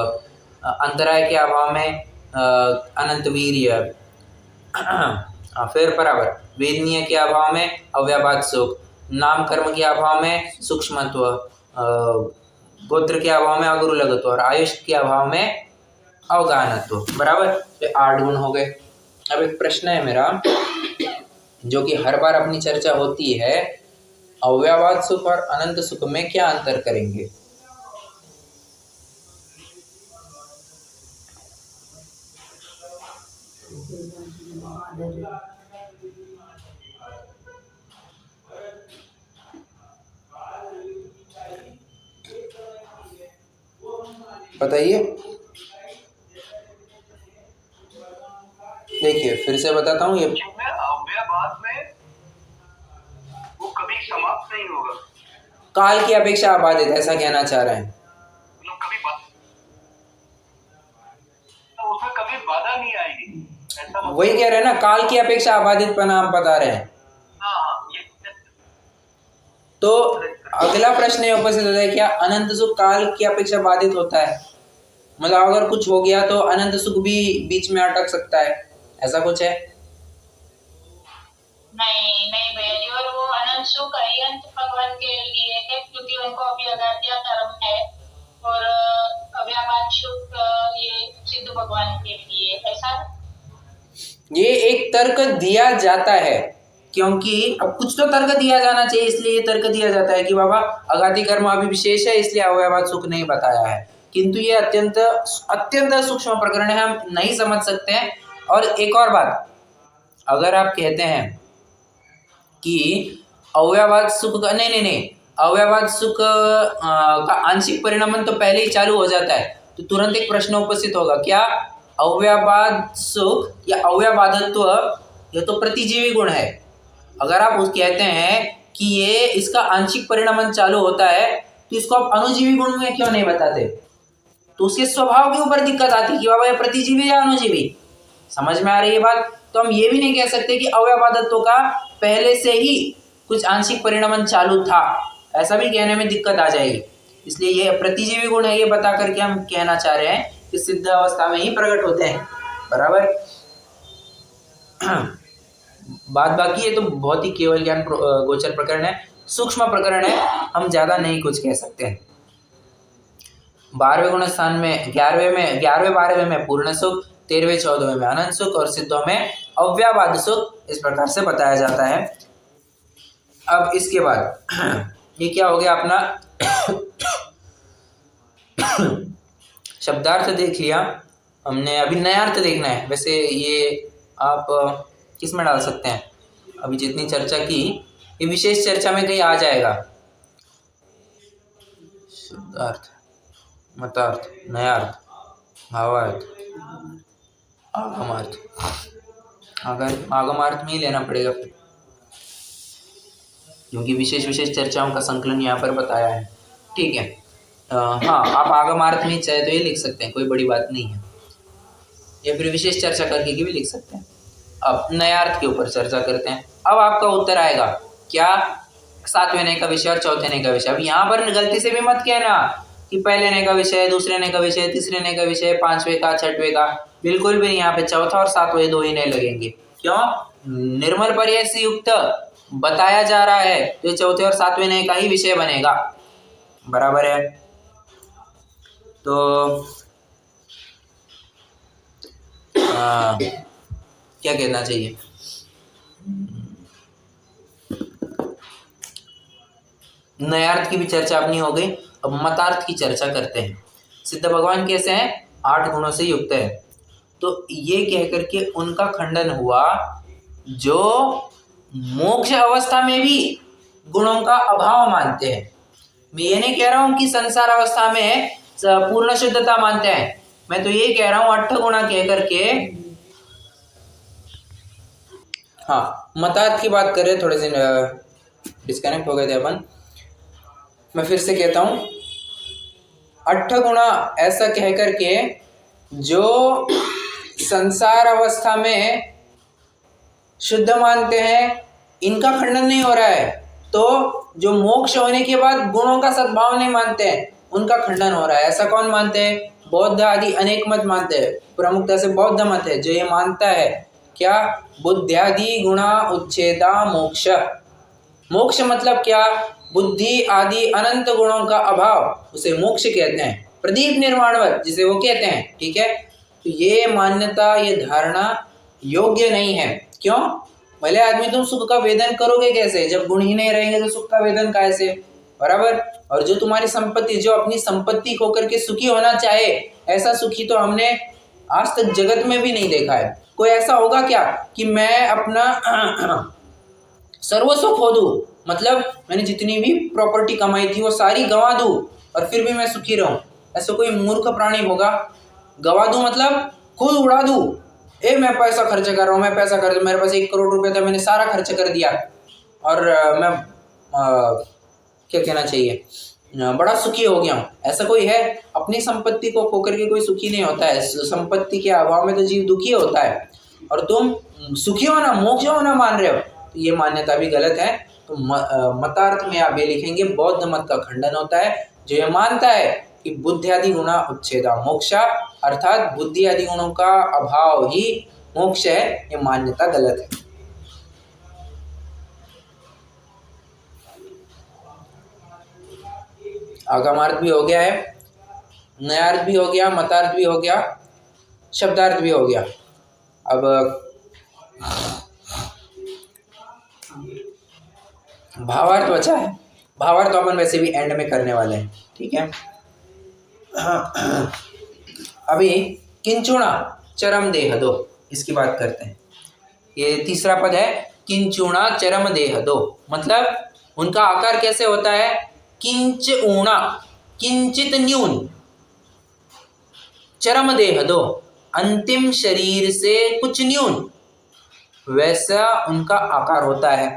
अंतराय के अभाव में अनंत वीर्य, फिर बराबर वेदनीय के अभाव में अव्ययवाद सुख, नाम कर्म के अभाव में सूक्ष्मत्व, गोत्र के अभाव में अगुरु लघुत्व, और आयुष के अभाव में अवगाहनत्व, बराबर। ये 8 गुण हो गए। अब एक प्रश्न है मेरा, जो कि हर बार अपनी चर्चा होती है, अव्ययवाद सुख और अनंत सुख में क्या अंतर करेंगे? बताइए, देखिए फिर से बताता हूँ, ये अव्ययवाद में वो कभी समाप्त नहीं होगा, काल की अपेक्षा अबाधित, ऐसा कहना चाह रहे हैं। मतलब कभी तो उसमें कभी बाधा नहीं आएगी, ऐसा मतलब। वही कह रहे हैं ना, काल की अपेक्षा अबाधित पना आप बता रहे हैं। हाँ, तो अगला प्रश्न ये उपस्थित होता है, क्या अनंत सुख काल की अपेक्षा बाधित होता है? मतलब अगर कुछ हो गया तो अनंत सुख भी बीच में अटक सकता है, ऐसा कुछ है? नहीं नहीं भैया जी, और वो अनंत सुख अरिहंत भगवान के लिए है, क्योंकि उनको अभी अगाध्या कर्म है, और अव्ययवाद सुख ये सिद्ध भगवान के लिए, ऐसा ये एक तर्क दिया जाता है, क्योंकि अब कुछ तो तर्क दिया जाना चाहिए, इसलिए ये तर्क दिया जाता है कि बाबा अगादि कर्म अभिविशेष है, इसलिए अवयवाद सुख नहीं बताया है। किंतु ये अत्यंत अत्यंत सूक्ष्म प्रकरण है, हम नहीं समझ सकते हैं। और एक और बात, अगर आप कहते हैं कि अवयवाद सुख का नहीं, अवयवाद सुख का आंशिक परिणामन तो पहले ही चालू हो जाता है, तो तुरंत एक प्रश्न उपस्थित होगा, क्या अवयवाद सुख या अवयवादत्व यह तो प्रतिजीवी गुण है। अगर आप उस कहते हैं कि ये इसका आंशिक परिणामन चालू होता है, तो इसको आप अनुजीवी गुण में क्यों नहीं बताते? तो उसके स्वभाव के ऊपर दिक्कत आती है कि बाबा ये प्रतिजीवी या अनुजीवी। समझ में आ रही है बात? तो हम ये भी नहीं कह सकते कि अवयवादत्व का पहले से ही कुछ आंशिक परिणामन चालू था, ऐसा भी कहने में दिक्कत आ जाएगी। इसलिए ये प्रतिजीवी गुण है, ये बता करके हम कहना चाह रहे हैं कि सिद्ध अवस्था में ही प्रकट होते हैं। बराबर। बात बाकी है तो बहुत ही केवल ज्ञान गोचर प्रकरण है, सूक्ष्म प्रकरण है, हम ज्यादा नहीं कुछ कह सकते हैं। 12वें गुण स्थान में 11वें 12वें में पूर्ण सुख, 13वें 14वें में अनंत सुख और सिद्धों में अव्ययवाद सुख, इस प्रकार से बताया जाता है। अब इसके बाद ये क्या हो गया अपना शब्दार्थ देख लिया हमने, अभी नयार्थ देखना है। वैसे ये आप किस में डाल सकते हैं, अभी जितनी चर्चा की ये विशेष चर्चा में कहीं आ जाएगा। शब्दार्थ, मतार्थ, नयार्थ, भावार्थ, आगमार्थ। अगर आगमार्थ में ही लेना पड़ेगा फिर, क्योंकि विशेष चर्चाओं का संकलन यहाँ पर बताया है। ठीक है, हाँ, आप आगमार्थ में चाहे तो ये लिख सकते हैं, कोई बड़ी बात नहीं है, या फिर विशेष चर्चा करके भी लिख सकते हैं। अब नयार्थ के ऊपर चर्चा करते हैं। अब आपका उत्तर आएगा क्या, 7वें ने का विषय और 4थे ने का विषय। अब यहाँ पर गलती से भी मत कहना कि पहले ने का विषय, दूसरे ने का विषय, तीसरे ने का विषय, 5वें का, 6वें का, बिल्कुल भी नहीं। यहाँ पे चौथा और 7वें 2 ही नहीं लगेंगे। क्यों? निर्मल पर्याय से युक्त बताया जा रहा है, तो 4थे और 7वें ने का ही विषय बनेगा। बराबर है। तो क्या कहना चाहिए, नयार्थ की भी चर्चा अपनी हो गई। अब मतार्थ की चर्चा करते हैं। सिद्ध भगवान कैसे हैं? 8 गुणों से युक्त है। तो ये कह करके उनका खंडन हुआ जो मोक्ष अवस्था में भी गुणों का अभाव मानते हैं। मैं ये नहीं कह रहा हूं कि संसार अवस्था में पूर्ण शुद्धता मानते हैं, मैं तो ये कह रहा हूं 8 गुणा कह करके। हाँ, मतार्थ की बात करें, थोड़े से डिस्कनेक्ट हो गए थे अपन। मैं फिर से कहता हूं, 8 गुणा ऐसा कह करके जो संसार अवस्था में शुद्ध मानते हैं, इनका खंडन नहीं हो रहा है। तो जो मोक्ष होने के बाद गुणों का सद्भाव नहीं मानते हैं, उनका खंडन हो रहा है। ऐसा कौन मानते हैं? बौद्ध आदि अनेक मत मानते हैं। प्रमुखता से बौद्ध मत है जो ये मानता है क्या, बुद्ध्यादि गुणा उच्छेदा मोक्ष। मोक्ष मतलब क्या? बुद्धि आदि अनंत गुणों का अभाव, उसे मोक्ष कहते हैं। प्रदीप निर्वाणवत जिसे वो कहते हैं। ठीक है, तो ये मान्यता, ये धारणा योग्य नहीं है। क्यों? भले आदमी तुम सुख का वेदन करोगे कैसे, जब गुण ही नहीं रहेंगे तो सुख का वेदन कैसे? बराबर। और जो तुम्हारी संपत्ति, जो अपनी संपत्ति खो करके सुखी होना चाहे, ऐसा सुखी तो हमने आज तक जगत में भी नहीं देखा है। कोई ऐसा होगा क्या कि मैं अपना सर्वस्व खो दूं, मतलब मैंने जितनी भी प्रॉपर्टी कमाई थी वो सारी गंवा दूं और फिर भी मैं सुखी रहूं? ऐसा कोई मूर्ख प्राणी होगा? गंवा दूं मतलब खुद उड़ा दूं, मैं पैसा खर्च कर रहा हूँ, मैं पैसा कर, मेरे पास 1 करोड़ रुपए था, मैंने सारा खर्च कर दिया और मैं क्या कहना चाहिए, बड़ा सुखी हो गया हूँ। ऐसा कोई है? अपनी संपत्ति को खो करके कोई सुखी नहीं होता है। संपत्ति के अभाव में तो जीव दुखी होता है, और तुम सुखी होना, मोक्ष होना मान रहे हो, तो ये मान्यता भी गलत है। तो मतार्थ में आप ये लिखेंगे, बौद्ध मत का खंडन होता है जो ये मानता है कि बुद्धि आदि गुणा उच्छेदा मोक्षा, अर्थात बुद्धि आदि गुणों का अभाव ही मोक्ष है। ये मान्यता गलत है। आगमार्थ भी हो गया है, नयार्थ भी हो गया, मतार्थ भी हो गया, शब्दार्थ भी हो गया। अब भावार्थ बचा है, भावार्थ अपन वैसे भी एंड में करने वाले हैं, ठीक है। अभी किंचुणा चरम देह दो, इसकी बात करते हैं। ये तीसरा पद है, किंचुणा चरम देह दो, मतलब उनका आकार कैसे होता है, किंच ऊणा, किंचित न्यून, चरम देह दो, अंतिम शरीर से कुछ न्यून, वैसा उनका आकार होता है।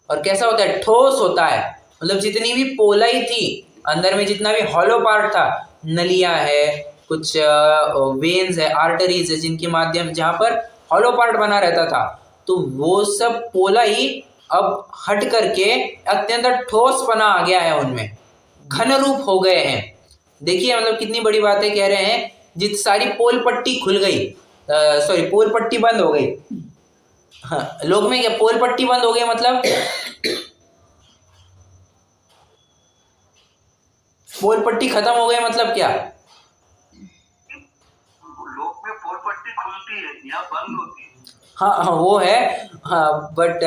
और कैसा होता है, ठोस होता है, मतलब जितनी भी पोलाई थी अंदर में, जितना भी हॉलो पार्ट था, नलियां है, कुछ वेन्स है, आर्टरीज है, जिनके माध्यम जहाँ पर हॉलो पार्ट बना रहता था, तो वो सब पोलाई अब हट करके अत्यंत ठोस पना आ गया है, उनमें घन रूप हो गए हैं। देखिए मतलब कितनी बड़ी बातें कह रहे हैं, जित सारी पोल पट्टी खुल गई, सॉरी पोल पट्टी बंद हो गई। हाँ, लोग में क्या पोल पट्टी बंद हो गई मतलब पोल पट्टी खत्म हो गई मतलब क्या, लोक में पोल पट्टी खुलती है, यहाँ बंद होती है। हाँ हाँ वो है, हाँ बट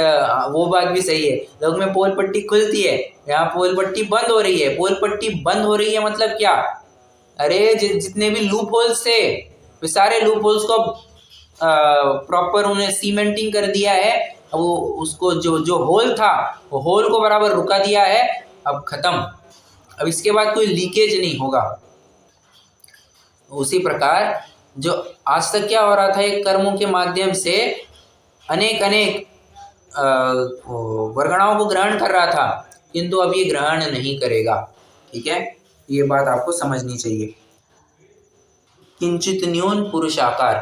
वो बात भी सही है, लोग में पोल पट्टी खुलती है, यहाँ पोल पट्टी बंद हो रही है। पोल पट्टी बंद हो रही है मतलब क्या, अरे जितने भी लूप होल्स थे, वे सारे लूप होल्स को प्रॉपर उन्हें सीमेंटिंग कर दिया है। वो उसको जो होल था, वो होल को बराबर रुका दिया है, अब खत्म, अब इसके बाद कोई लीकेज नहीं होगा। उसी प्रकार जो आज तक क्या हो रहा था, एक कर्मों के माध्यम से अनेक वर्गणाओं को ग्रहण कर रहा था, किंतु अब ये ग्रहण नहीं करेगा, ठीक है, ये बात आपको समझनी चाहिए। किंचित न्यून पुरुषाकार,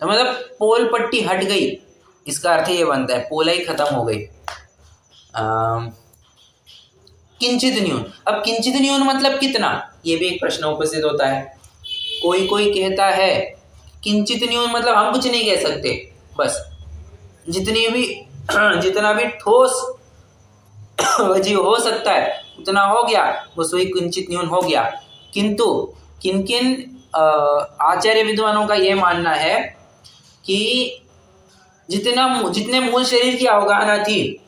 तो मतलब पोल पट्टी हट गई, इसका अर्थ ये बनता है पोलाई खत्म हो गई। किंचित न्यून, अब किंचित न्यून मतलब कितना, ये भी एक प्रश्न उपस्थित होता है। कोई कहता है किंचित न्यून मतलब हम कुछ नहीं कह सकते, बस जितना भी ठोस जीव हो सकता है उतना हो गया, बस वही किंचित न्यून हो गया। किंतु किन आचार्य विद्वानों का यह मानना है कि जितने मूल शरीर की अवगाहना थी,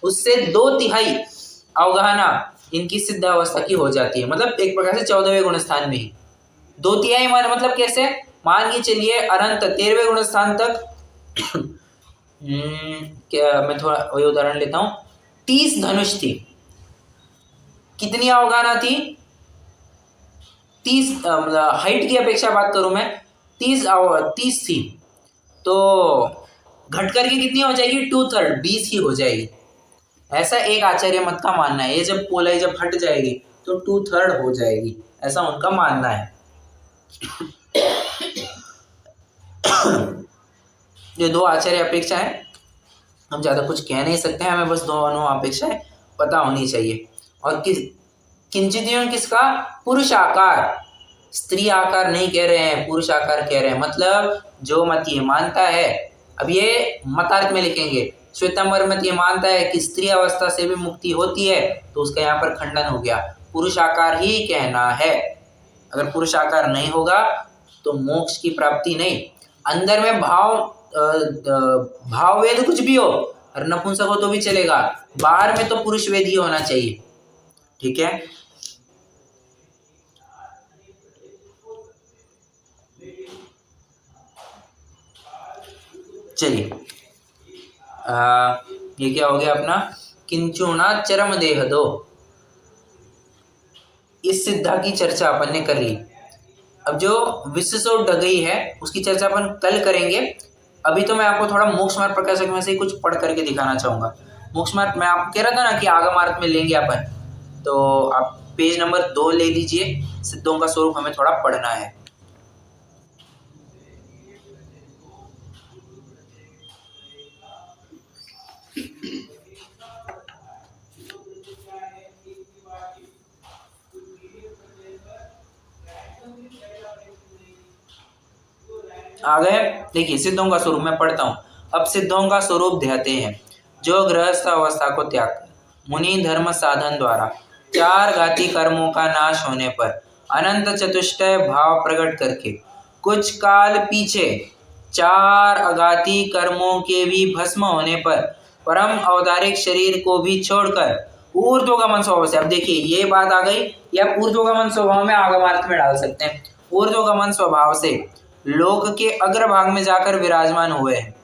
उससे 2/3 अवगाहना इनकी सिद्ध अवस्था की हो जाती है, मतलब एक प्रकार से 14वें गुणस्थान में ही 2/3 मतलब कैसे, मान के चलिए अनंत 13वें गुणस्थान तक क्या, मैं थोड़ा वही उदाहरण लेता हूँ, 30 धनुष थी, कितनी अवगाहना थी, 30 हाइट की अपेक्षा बात करूं मैं, 30 थी, तो घट करके कितनी हो जाएगी, 2/3, 20 ही हो जाएगी। ऐसा एक आचार्य मत का मानना है, ये जब पोलाई जब हट जाएगी तो 2/3 हो जाएगी, ऐसा उनका मानना है। ये 2 आचार्य अपेक्षा है, हम ज़्यादा कुछ कह नहीं सकते हैं, हमें बस दोनों अपेक्षाएं पता होनी चाहिए। और किंचित किसका, पुरुष आकार, स्त्री आकार नहीं कह रहे हैं, पुरुष आकार कह रहे हैं, मतलब जो मत ये मानता है, अब ये मतार्थ में लिखेंगे, श्वेतांबर मत ये मानता है कि स्त्री अवस्था से भी मुक्ति होती है, तो उसका यहाँ पर खंडन हो गया, पुरुष आकार ही कहना है। अगर पुरुष आकार नहीं होगा तो मोक्ष की प्राप्ति नहीं, अंदर में भाव वेद कुछ भी हो, और नपुंसक हो तो भी चलेगा, बाहर में तो पुरुष वेद ही होना चाहिए, ठीक है। चलिए ये क्या हो गया अपना, किंचुना चरम देह दो, इस सिद्धा की चर्चा अपन ने कर ली। अब जो विश्व डगई है उसकी चर्चा अपन कल करेंगे। अभी तो मैं आपको थोड़ा मोक्ष मार्ग प्रकाशक में से ही कुछ पढ़ करके दिखाना चाहूँगा। मोक्ष मार्ग मैं आपको कह रहा था ना कि आगमार्ग में लेंगे अपन, तो आप पेज नंबर 2 ले लीजिए, सिद्धों का स्वरूप हमें थोड़ा पढ़ना है। आ गए, देखिए सिद्धों का स्वरूप मैं पढ़ता हूँ। अब सिद्धों का स्वरूप ध्याते हैं, जो गृहस्थ अवस्था को त्याग कर मुनि धर्म साधन द्वारा 4 घाती कर्मों का नाश होने पर अनंत चतुष्टय भाव प्रकट करके कुछ काल पीछे 4 अघाती कर्मों के भी भस्म होने पर परम औदारिक शरीर को भी छोड़कर ऊर्ध्वगमन स्वभाव से, अब देखिए ये बात आ गई, या ऊर्ध्वगमन स्वभाव में आगमार्थ में डाल सकते हैं, ऊर्ध्वगमन स्वभाव से लोक के अग्रभाग में जाकर विराजमान हुए हैं।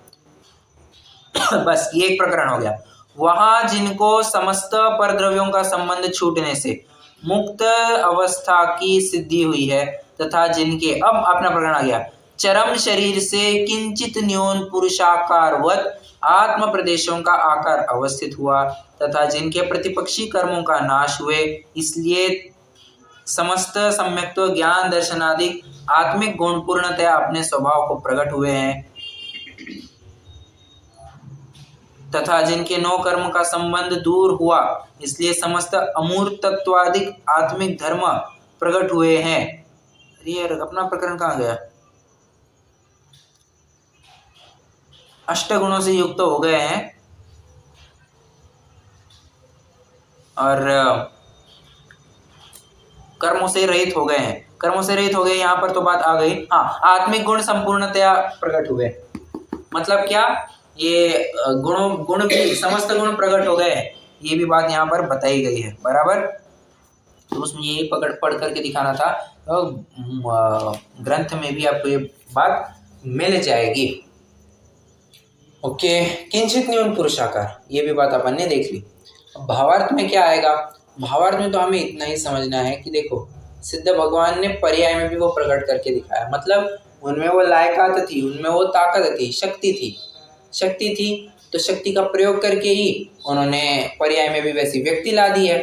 बस ये एक प्रकरण हो गया। वहां जिनको समस्त परद्रव्यों का संबंध छूटने से मुक्त अवस्था की सिद्धि हुई है, तथा जिनके, अब अपना प्रकरण आ गया, चरम शरीर से किंचित न्यून पुरुषाकारवत आत्म प्रदेशों का आकार अवस्थित हुआ, तथा जिनके प्रतिपक्षी कर्मों का नाश हुए, इसलिए समस्त सम्यक्त्व ज्ञान दर्शनादि आत्मिक गुण पूर्णतया अपने स्वभाव को प्रकट हुए हैं, तथा जिनके 9 कर्म का संबंध दूर हुआ, इसलिए समस्त अमूर्तत्वादिक आत्मिक धर्म प्रकट हुए हैं। अरे अपना प्रकरण कहाँ गया? अष्टगुणों से युक्त हो गए हैं और कर्मों से रहित हो गए हैं। कर्मों से रहित हो गए, यहाँ पर तो बात आ गई। हाँ, आत्मिक गुण संपूर्णतया प्रकट हुए, मतलब क्या, ये गुण भी, समस्त गुण प्रकट हो गए, ये भी बात यहाँ पर बताई गई है, बराबर। तो उसमें यही पढ़ करके दिखाना था, तो ग्रंथ में भी आपको ये बात मिल जाएगी। ओके, किंचित न्यून पुरुषाकार, ये भी बात अपन ने देख ली। भावार्थ में क्या आएगा? भावार्थ में तो हमें इतना ही समझना है कि देखो, सिद्ध भगवान ने पर्याय में भी वो प्रकट करके दिखाया, मतलब उनमें वो लायकात थी, उनमें वो ताकत थी, शक्ति थी, तो शक्ति का प्रयोग करके ही उन्होंने पर्याय में भी वैसी व्यक्ति ला दी है।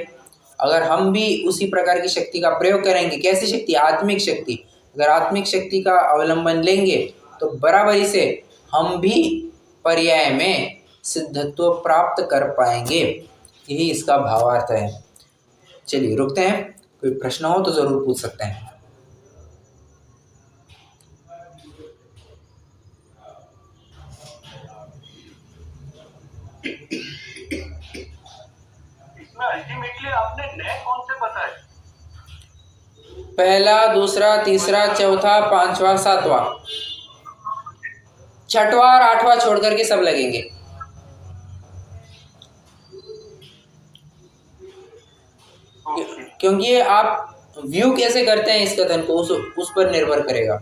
अगर हम भी उसी प्रकार की शक्ति का प्रयोग करेंगे, कैसी शक्ति? आत्मिक शक्ति। अगर आत्मिक शक्ति का अवलंबन लेंगे तो बराबरी से हम भी पर्याय में सिद्धत्व प्राप्त कर पाएंगे। यही इसका भावार्थ है। चलिए रुकते हैं, कोई प्रश्न हो तो जरूर पूछ सकते हैं। इसमें अल्टीमेटली आपने नए कौन से बताए? पहला, दूसरा, तीसरा, चौथा, पांचवा, सातवां, छठवां और आठवां छोड़ करके सब लगेंगे। क्योंकि आप व्यू कैसे करते हैं इस कथन को, उस पर निर्भर करेगा।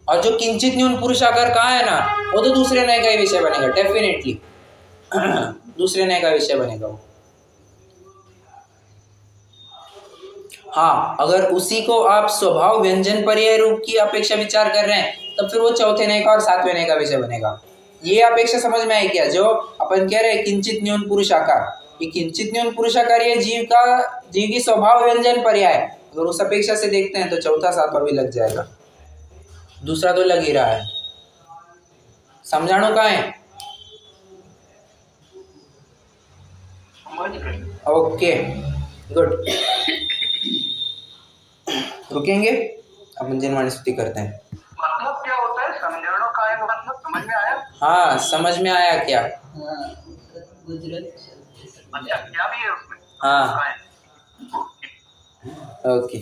और जो किंचित न्यून पुरुषाकार कहाँ है ना, वो तो दूसरे नए का ही विषय बनेगा, डेफिनेटली दूसरे नए का विषय बनेगा वो। हाँ, अगर उसी को आप स्वभाव व्यंजन पर्याय रूप की अपेक्षा विचार कर रहे हैं, तब फिर वो चौथे नए का और सातवें नए का विषय बनेगा। ये अपेक्षा समझ में आई क्या? जो अपन कह रहे हैं किंचित न्यून पुरुषाकार, ये किंचित न्यून पुरुषाकार ये जीव की स्वभाव व्यंजन पर्याय, अगर उस अपेक्षा से देखते हैं तो चौथा सातवां भी लग जाएगा, दूसरा तो लग ही रहा है। समझाणु कहाँ है? Okay, good. रुकेंगे, अपन जिनवाणी स्तुति करते हैं। मतलब क्या होता है? समझाणु का है, मतलब समझ में आया? हाँ, समझ में आया क्या? अच्छा, क्या भी है उसमें? हाँ, ओके।